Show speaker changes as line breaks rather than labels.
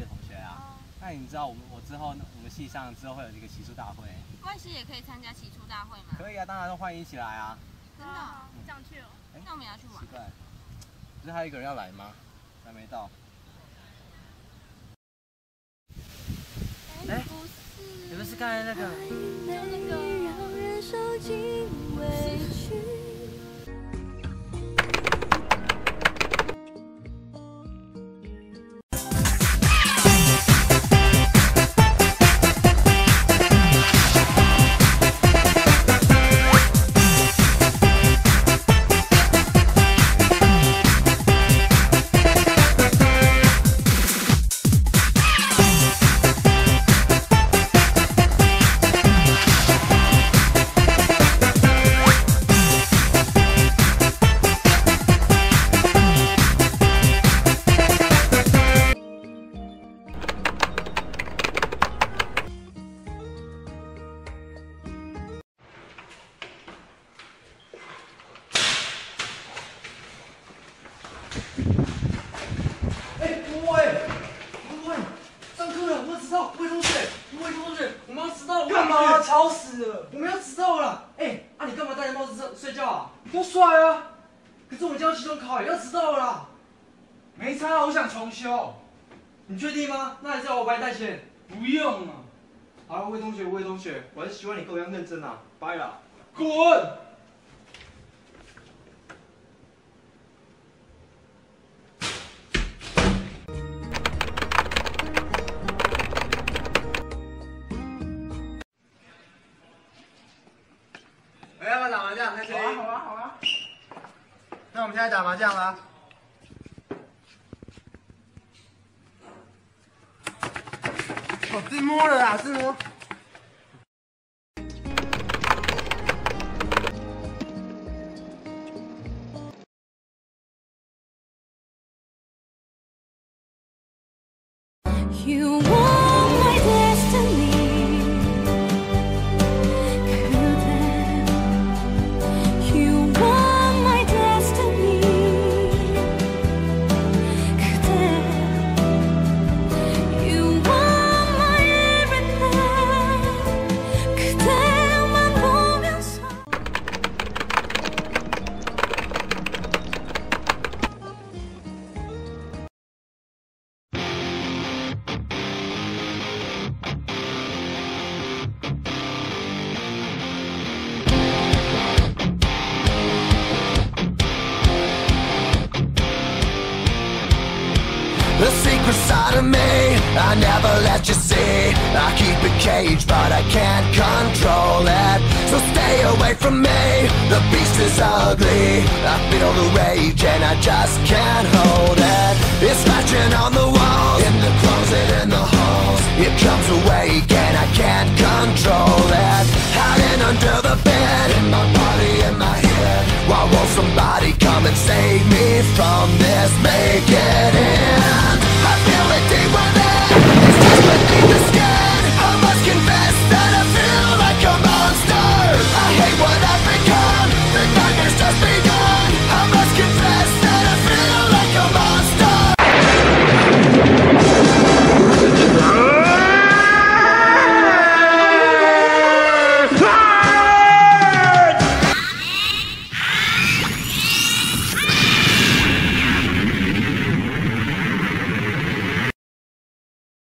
的同学啊。那你知道我之后我们系上之后会有一个期初大会，
外系也可以参加期初大会吗？
可以啊，当然欢迎一起来啊。
真的？
这样去哦。
那我们也要去玩。
奇怪，不是还有一个人要来吗？还没到。哎，不是，你们是刚才那个？
吵死了！我们要迟到了。你干嘛戴着帽子睡觉啊？多帅啊！可是我们今天要期中考，要迟到了啦。没差，我想重修。你确定吗？那还是要我帮你代签？不用啊。好了，魏同学，我还是希望你跟我一样认真啊。拜了。滚！要不要打麻将？开心。好啊。那我们现在打麻将啦。自摸了啦，自摸。
You are my destiny. You are my destiny. You are my everything. 그대만 보면서.
The secret side of me, I never let you see. I keep it caged, but I can't control it. So stay away from me, the beast is ugly. I feel the rage and I just can't hold it. It's scratching on the walls, in the closet, in the halls. It comes awake and I can't control it. Hiding under the bed, in my body, in my head. Why won't somebody come and save me from this?